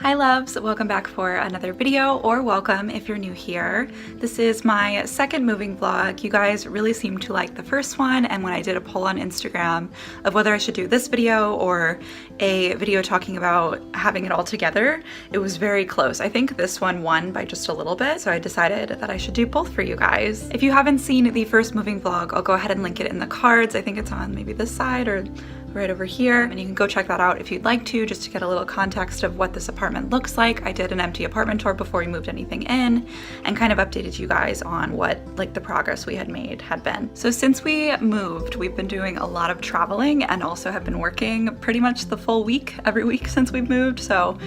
Hi loves, welcome back for another video, or welcome if you're new here. This is my second moving vlog. You guys really seemed to like the first one, and when I did a poll on Instagram of whether I should do this video or a video talking about having it all together, it was very close. I think this one won by just a little bit, so I decided that I should do both for you guys. If you haven't seen the first moving vlog, I'll go ahead and link it in the cards. I think it's on maybe this side or right over here, and you can go check that out if you'd like to, just to get a little context of what this apartment looks like. I did an empty apartment tour before we moved anything in and kind of updated you guys on what the progress we had made had been. So since we moved, we've been doing a lot of traveling and also have been working pretty much the full week every week since we've moved. So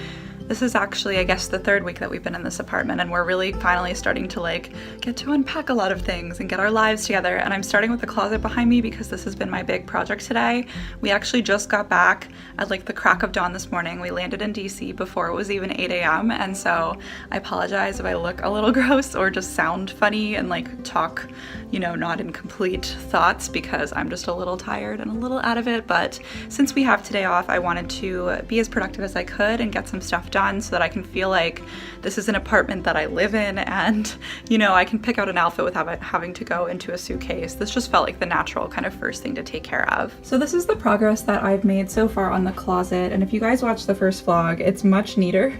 this is actually, I guess, the third week that we've been in this apartment, and we're really finally starting to get to unpack a lot of things and get our lives together. And I'm starting with the closet behind me because this has been my big project today. We actually just got back at the crack of dawn this morning. We landed in DC before it was even 8 a.m. and so I apologize if I look a little gross or just sound funny and talk, not in complete thoughts, because I'm just a little tired and a little out of it. But since we have today off, I wanted to be as productive as I could and get some stuff done so that I can feel like this is an apartment that I live in, and I can pick out an outfit without having to go into a suitcase. This just felt like the natural kind of first thing to take care of. So this is the progress that I've made so far on the closet, and if you guys watched the first vlog, it's much neater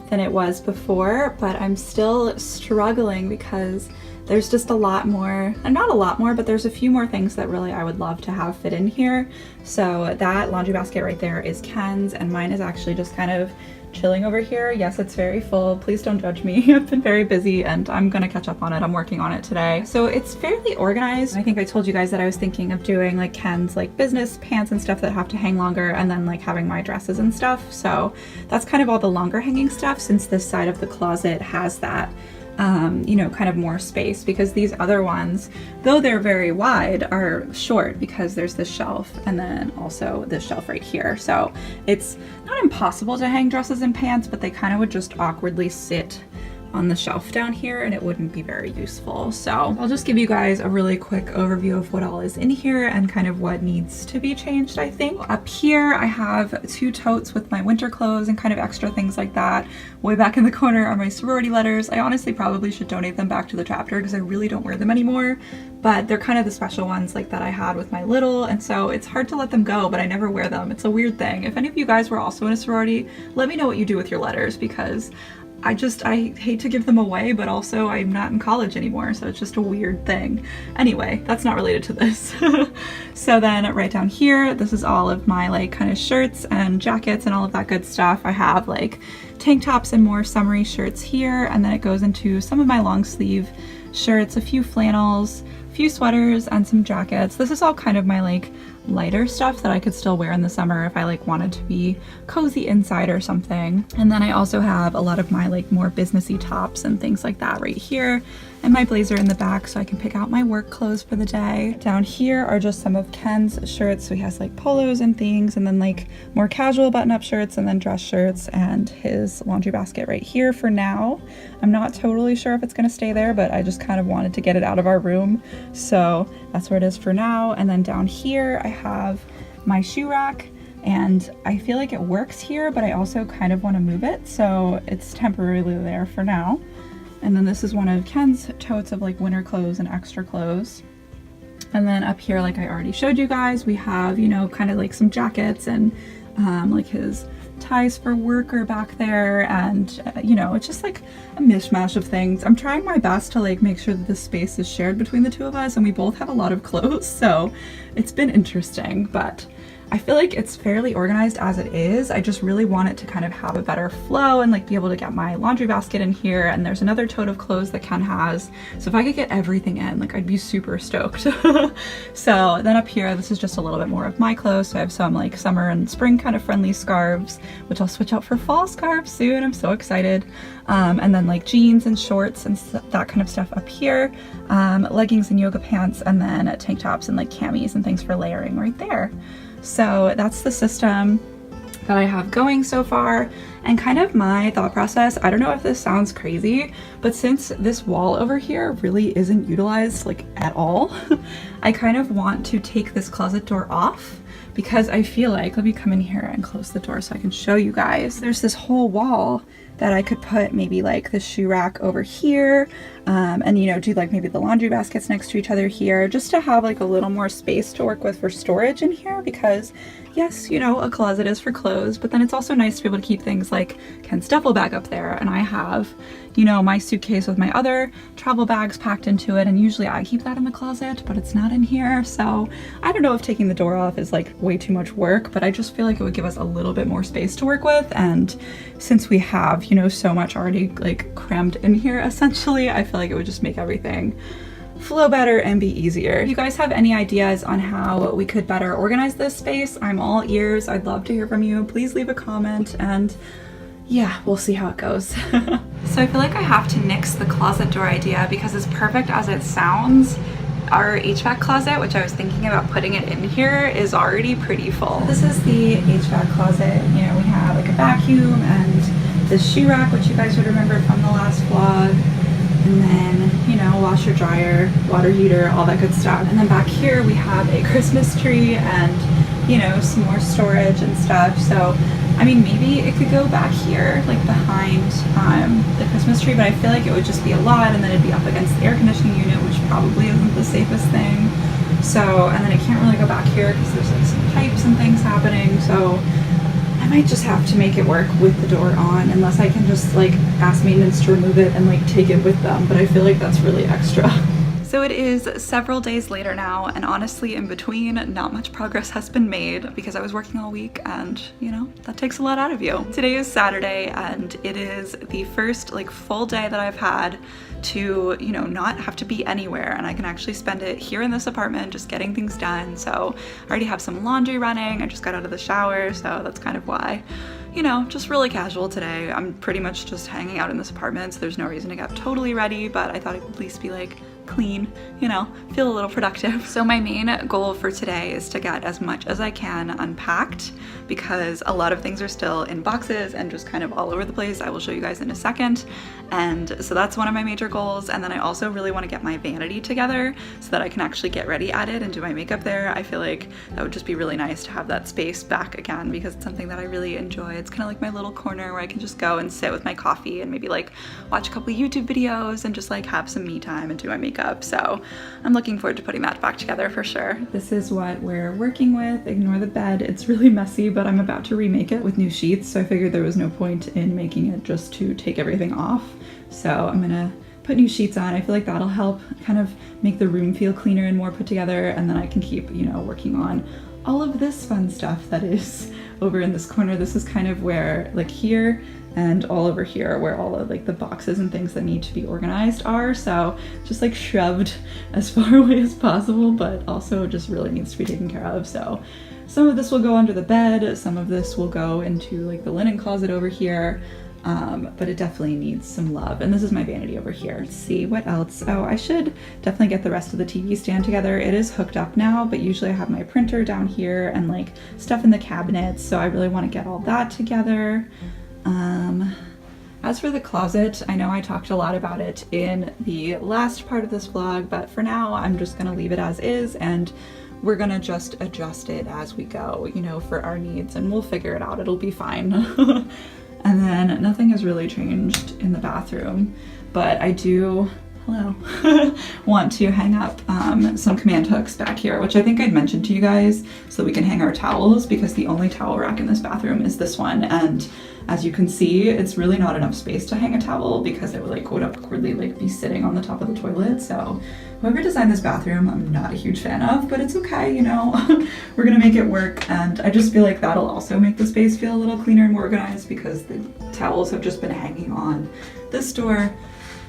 than it was before, but I'm still struggling because there's just a lot more, and not a lot more, but there's a few more things that really I would love to have fit in here. So that laundry basket right there is Ken's, and mine is actually just kind of chilling over here. Yes, it's very full. Please don't judge me. I've been very busy and I'm gonna catch up on it. I'm working on it today. So it's fairly organized. I think I told you guys that I was thinking of doing Ken's business pants and stuff that have to hang longer, and then having my dresses and stuff. So that's kind of all the longer hanging stuff, since this side of the closet has that kind of more space, because these other ones, though they're very wide, are short because there's this shelf and then also this shelf right here. So it's not impossible to hang dresses and pants, but they kind of would just awkwardly sit on the shelf down here and it wouldn't be very useful. So I'll just give you guys a really quick overview of what all is in here and kind of what needs to be changed. I think up here I have 2 totes with my winter clothes and kind of extra things like that. Way back in the corner are my sorority letters. I honestly probably should donate them back to the chapter because I really don't wear them anymore, but they're kind of the special ones that I had with my little, and so it's hard to let them go, but I never wear them. It's a weird thing. If any of you guys were also in a sorority, let me know what you do with your letters, because I hate to give them away, but also I'm not in college anymore, so it's just a weird thing. Anyway, that's not related to this. So then right down here, this is all of my kind of shirts and jackets and all of that good stuff. I have tank tops and more summery shirts here, and then it goes into some of my long sleeve shirts, a few flannels, a few sweaters, and some jackets. This is all kind of my lighter stuff that I could still wear in the summer if I wanted to be cozy inside or something. And then I also have a lot of my more businessy tops and things like that right here, and my blazer in the back so I can pick out my work clothes for the day. Down here are just some of Ken's shirts. So he has polos and things, and then more casual button-up shirts, and then dress shirts, and his laundry basket right here for now. I'm not totally sure if it's gonna stay there, but I just kind of wanted to get it out of our room, so that's where it is for now. And then down here I have my shoe rack, and I feel like it works here, but I also kind of want to move it, so it's temporarily there for now. And then this is one of Ken's totes of winter clothes and extra clothes. And then up here, I already showed you guys, we have kind of some jackets and his ties for work are back there, and it's just a mishmash of things. I'm trying my best to make sure that this space is shared between the two of us, and we both have a lot of clothes, so it's been interesting, but I feel like it's fairly organized as it is. I just really want it to kind of have a better flow and be able to get my laundry basket in here, and there's another tote of clothes that Ken has, so if I could get everything in, I'd be super stoked. So then up here, this is just a little bit more of my clothes. So I have some summer and spring kind of friendly scarves, which I'll switch out for fall scarves soon. I'm so excited. And then jeans and shorts and that kind of stuff up here, leggings and yoga pants, and then tank tops and camis and things for layering right there. So that's the system that I have going so far, and kind of my thought process. I don't know if this sounds crazy, but since this wall over here really isn't utilized at all, I kind of want to take this closet door off because I feel like, let me come in here and close the door so I can show you guys. There's this whole wall that I could put maybe like the shoe rack over here, and you know, do like maybe the laundry baskets next to each other here, just to have like a little more space to work with for storage in here, because yes, you know, a closet is for clothes, but then it's also nice to be able to keep things like Ken's duffel bag up there, and I have, you know, my suitcase with my other travel bags packed into it, and usually I keep that in the closet, but it's not in here. So I don't know if taking the door off is like way too much work, but I just feel like it would give us a little bit more space to work with, and since we have, you know, so much already like crammed in here essentially, I feel like it would just make everything flow better and be easier. If you guys have any ideas on how we could better organize this space, I'm all ears. I'd love to hear from you. Please leave a comment, and yeah, we'll see how it goes. So I feel like I have to nix the closet door idea, because as perfect as it sounds, our HVAC closet, which I was thinking about putting it in here, is already pretty full. This is the HVAC closet. You know, we have like a vacuum and this shoe rack, which you guys would remember from the last vlog. And then, you know, washer, dryer, water heater, all that good stuff. And then back here we have a Christmas tree and, you know, some more storage and stuff. So, I mean, maybe it could go back here, like behind the Christmas tree, but I feel like it would just be a lot, and then it'd be up against the air conditioning unit, which probably isn't the safest thing. So, and then it can't really go back here because there's like some pipes and things happening. So I might just have to make it work with the door on, unless I can just like ask maintenance to remove it and like take it with them, but I feel like that's really extra. So it is several days later now, and honestly in between not much progress has been made because I was working all week, and you know, that takes a lot out of you. Today is Saturday, and it is the first like full day that I've had to, you know, not have to be anywhere, and I can actually spend it here in this apartment just getting things done. So I already have some laundry running. I just got out of the shower, so that's kind of why, you know, just really casual today. I'm pretty much just hanging out in this apartment, so there's no reason to get totally ready, but I thought it would at least be like clean, you know, feel a little productive. So my main goal for today is to get as much as I can unpacked, because a lot of things are still in boxes and just kind of all over the place. I will show you guys in a second. And so that's one of my major goals. And then I also really want to get my vanity together so that I can actually get ready at it and do my makeup there. I feel like that would just be really nice to have that space back again, because it's something that I really enjoy. It's kind of like my little corner where I can just go and sit with my coffee and maybe like watch a couple YouTube videos and just like have some me time and do my makeup. So I'm looking forward to putting that back together for sure. This is what we're working with. Ignore the bed. It's really messy, but I'm about to remake it with new sheets. So I figured there was no point in making it just to take everything off. So I'm gonna put new sheets on. I feel like that'll help kind of make the room feel cleaner and more put together. And then I can keep, you know, working on all of this fun stuff that is over in this corner. This is kind of where, like here and all over here, where all of like the boxes and things that need to be organized are. So just like shoved as far away as possible, but also just really needs to be taken care of. So some of this will go under the bed, some of this will go into like the linen closet over here. But it definitely needs some love. And this is my vanity over here. Let's see what else. Oh, I should definitely get the rest of the TV stand together. It is hooked up now, but usually I have my printer down here and like stuff in the cabinets. So I really want to get all that together. As for the closet, I know I talked a lot about it in the last part of this vlog, but for now I'm just gonna leave it as is, and we're gonna just adjust it as we go, you know, for our needs, and we'll figure it out. It'll be fine. And then nothing has really changed in the bathroom, but I do, hello, want to hang up some command hooks back here, which I think I'd mentioned to you guys, so we can hang our towels, because the only towel rack in this bathroom is this one. And as you can see, it's really not enough space to hang a towel, because it would like awkwardly like be sitting on the top of the toilet. So whoever designed this bathroom, I'm not a huge fan of, but it's okay, you know. We're gonna make it work, and I just feel like that'll also make the space feel a little cleaner and more organized, because the towels have just been hanging on this door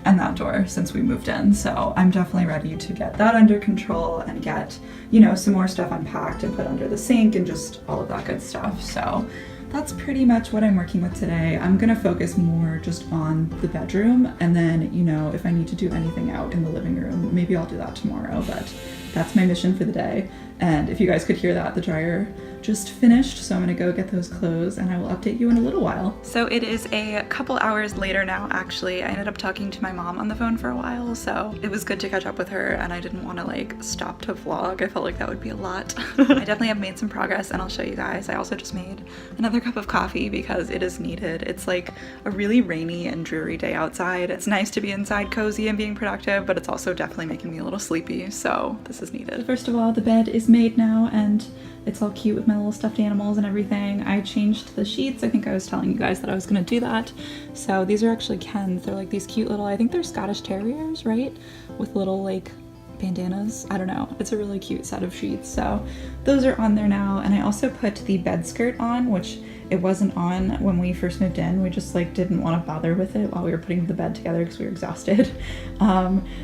and that door since we moved in. So I'm definitely ready to get that under control and get, you know, some more stuff unpacked and put under the sink and just all of that good stuff. So that's pretty much what I'm working with today. I'm gonna focus more just on the bedroom, and then, you know, if I need to do anything out in the living room, maybe I'll do that tomorrow. But that's my mission for the day. And if you guys could hear that, the dryer just finished, so I'm gonna go get those clothes and I will update you in a little while. So it is a couple hours later now, actually. I ended up talking to my mom on the phone for a while, so it was good to catch up with her, and I didn't want to like stop to vlog. I felt like that would be a lot. I definitely have made some progress and I'll show you guys. I also just made another cup of coffee because it is needed. It's like a really rainy and dreary day outside. It's nice to be inside cozy and being productive, but it's also definitely making me a little sleepy, so this is needed. First of all, the bed is made now and it's all cute with my little stuffed animals and everything. I changed the sheets. I think I was telling you guys that I was gonna do that. So these are actually Ken's. They're like these cute little, I think they're Scottish Terriers, right? With little like bandanas. I don't know. It's a really cute set of sheets. So those are on there now. And I also put the bed skirt on, which it wasn't on when we first moved in. We just like didn't want to bother with it while we were putting the bed together because we were exhausted.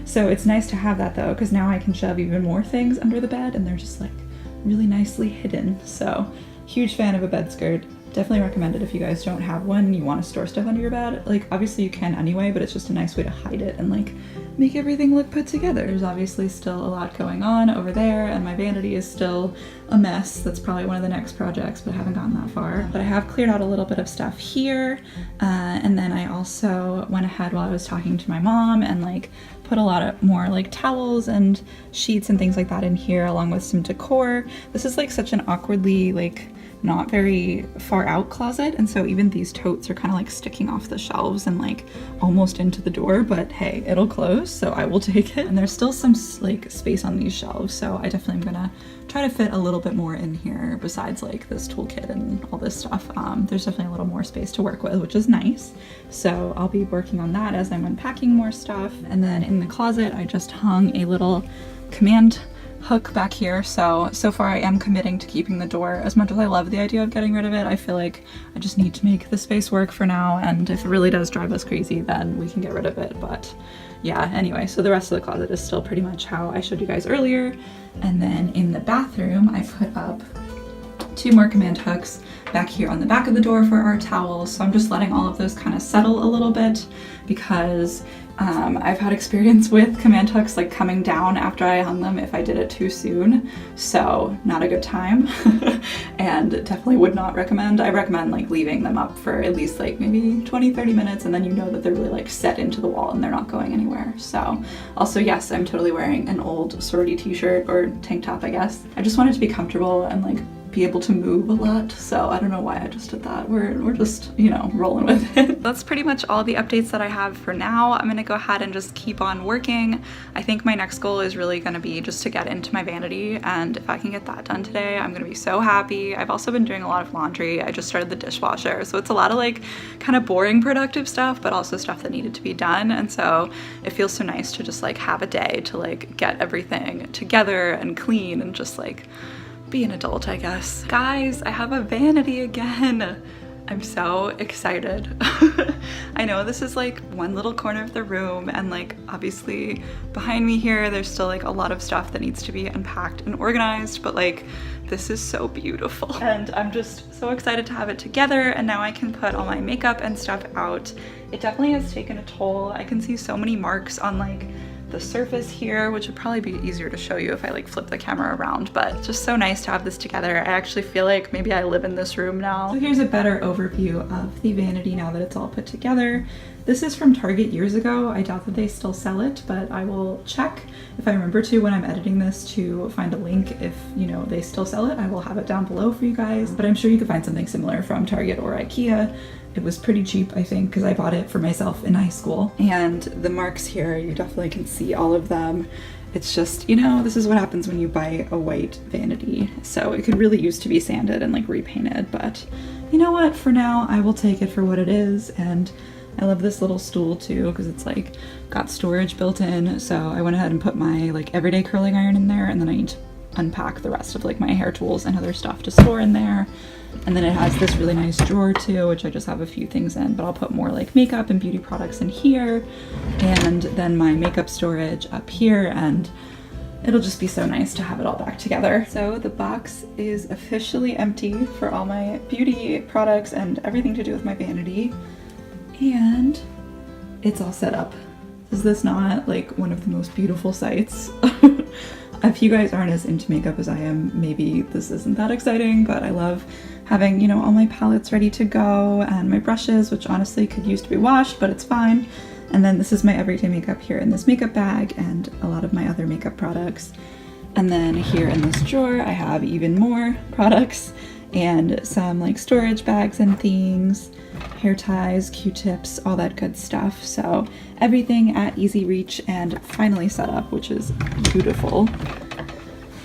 So it's nice to have that though, because now I can shove even more things under the bed and they're just like really nicely hidden. So huge fan of a bed skirt. Definitely recommend it if you guys don't have one and you want to store stuff under your bed. Like obviously you can anyway, but it's just a nice way to hide it and like make everything look put together. There's obviously still a lot going on over there and my vanity is still a mess. That's probably one of the next projects, but I haven't gotten that far. But I have cleared out a little bit of stuff here. And then I also went ahead while I was talking to my mom and like put a lot of more like towels and sheets and things like that in here along with some decor. This is like such an awkwardly like not very far out closet, and so even these totes are kind of like sticking off the shelves and like almost into the door, but hey, it'll close, so I will take it. And there's still some like space on these shelves, so I definitely am gonna try to fit a little bit more in here besides like this toolkit and all this stuff. There's definitely a little more space to work with, which is nice. So I'll be working on that as I'm unpacking more stuff. And then in the closet, I just hung a little command hook back here. So far I am committing to keeping the door. As much as I love the idea of getting rid of it, I feel like I just need to make the space work for now, and if it really does drive us crazy, then we can get rid of it. But yeah, anyway, so the rest of the closet is still pretty much how I showed you guys earlier. And then in the bathroom, I put up 2 more command hooks back here on the back of the door for our towels. So I'm just letting all of those kind of settle a little bit because I've had experience with command hooks like coming down after I hung them if I did it too soon. So not a good time and definitely would not recommend. I recommend like leaving them up for at least like maybe 20-30 minutes, and then you know that they're really like set into the wall and they're not going anywhere. So also, yes, I'm totally wearing an old sorority t-shirt or tank top, I guess. I just wanted to be comfortable and like be able to move a lot, so I don't know why I just did that. We're just, you know, rolling with it. That's pretty much all the updates that I have for now. I'm gonna go ahead and just keep on working. I think my next goal is really gonna be just to get into my vanity, and if I can get that done today, I'm gonna be so happy. I've also been doing a lot of laundry. I just started the dishwasher, so it's a lot of like kind of boring productive stuff, but also stuff that needed to be done, and so it feels so nice to just like have a day to like get everything together and clean and just like be an adult, I guess. Guys, I have a vanity again. I'm so excited. I know this is like one little corner of the room, and like obviously behind me here there's still like a lot of stuff that needs to be unpacked and organized, but like this is so beautiful and I'm just so excited to have it together, and now I can put all my makeup and stuff out. It definitely has taken a toll. I can see so many marks on like the surface here, which would probably be easier to show you if I like flip the camera around, but it's just so nice to have this together. I actually feel like maybe I live in this room now. So here's a better overview of the vanity now that it's all put together. This is from Target years ago. I doubt that they still sell it, but I will check if I remember to when I'm editing this to find a link. If you know they still sell it, I will have it down below for you guys, but I'm sure you could find something similar from Target or IKEA. It was pretty cheap, I think, because I bought it for myself in high school. And the marks here, you definitely can see all of them. It's just, you know, this is what happens when you buy a white vanity. So it could really use to be sanded and like repainted, but you know what? For now, I will take it for what it is. And I love this little stool too, because it's like got storage built in. So I went ahead and put my like everyday curling iron in there, and then I need to unpack the rest of like my hair tools and other stuff to store in there. And then it has this really nice drawer too, which I just have a few things in, but I'll put more like makeup and beauty products in here, and then my makeup storage up here, and it'll just be so nice to have it all back together. So the box is officially empty for all my beauty products and everything to do with my vanity, and it's all set up. Is this not like one of the most beautiful sights? If you guys aren't as into makeup as I am, maybe this isn't that exciting, but I love having, you know, all my palettes ready to go and my brushes, which honestly could use to be washed, but it's fine. And then this is my everyday makeup here in this makeup bag and a lot of my other makeup products. And then here in this drawer, I have even more products and some like storage bags and things, hair ties, Q-tips, all that good stuff. So everything at easy reach and finally set up, which is beautiful.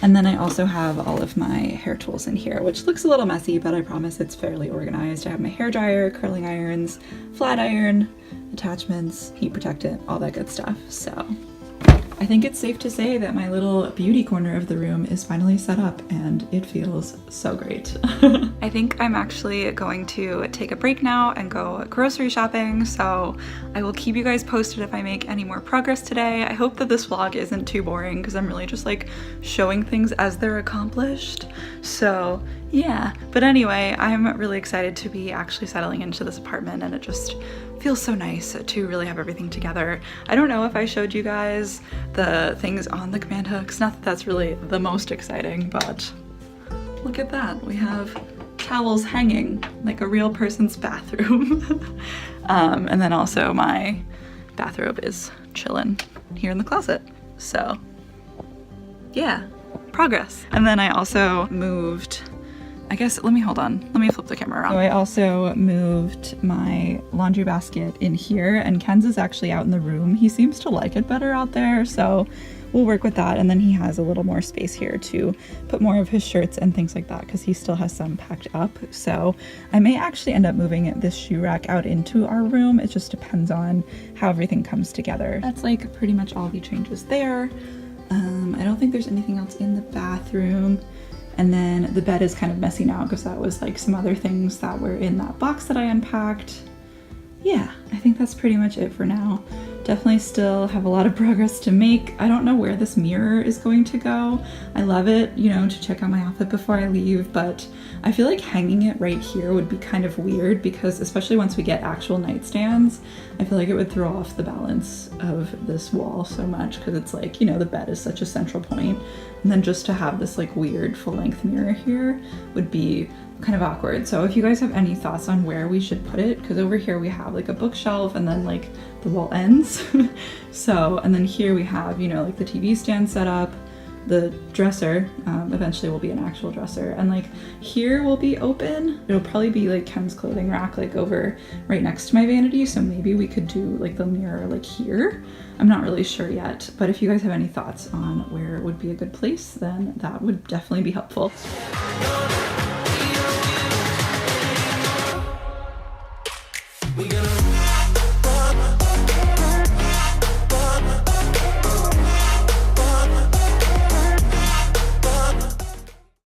And then I also have all of my hair tools in here, which looks a little messy, but I promise it's fairly organized. I have my hair dryer, curling irons, flat iron, attachments, heat protectant, all that good stuff. So I think it's safe to say that my little beauty corner of the room is finally set up and it feels so great. I think I'm actually going to take a break now and go grocery shopping, so I will keep you guys posted if I make any more progress today. I hope that this vlog isn't too boring because I'm really just like showing things as they're accomplished. So yeah, but anyway, I'm really excited to be actually settling into this apartment, and it just feels so nice to really have everything together. I don't know if I showed you guys the things on the command hooks, not that that's really the most exciting, but look at that. We have towels hanging like a real person's bathroom. And then also my bathrobe is chilling here in the closet. So yeah, progress. And then I also moved, I guess, let me flip the camera around. So I also moved my laundry basket in here, and Ken's is actually out in the room. He seems to like it better out there, so we'll work with that. And then he has a little more space here to put more of his shirts and things like that because he still has some packed up. So I may actually end up moving this shoe rack out into our room. It just depends on how everything comes together. That's like pretty much all the changes there. I don't think there's anything else in the bathroom. And then the bed is kind of messy now because that was like some other things that were in that box that I unpacked. Yeah, I think that's pretty much it for now. Definitely still have a lot of progress to make. I don't know where this mirror is going to go. I love it, you know, to check out my outfit before I leave, but I feel like hanging it right here would be kind of weird because especially once we get actual nightstands, I feel like it would throw off the balance of this wall so much because it's like, you know, the bed is such a central point. And then just to have this like weird full-length mirror here would be kind of awkward. So if you guys have any thoughts on where we should put it, because over here we have like a bookshelf and then like the wall ends. So, and then here we have, you know, like the TV stand set up, the dresser, eventually will be an actual dresser, and like here will be open. It'll probably be like Ken's clothing rack like over right next to my vanity, so maybe we could do like the mirror like here. I'm not really sure yet, but if you guys have any thoughts on where would be a good place, then that would definitely be helpful.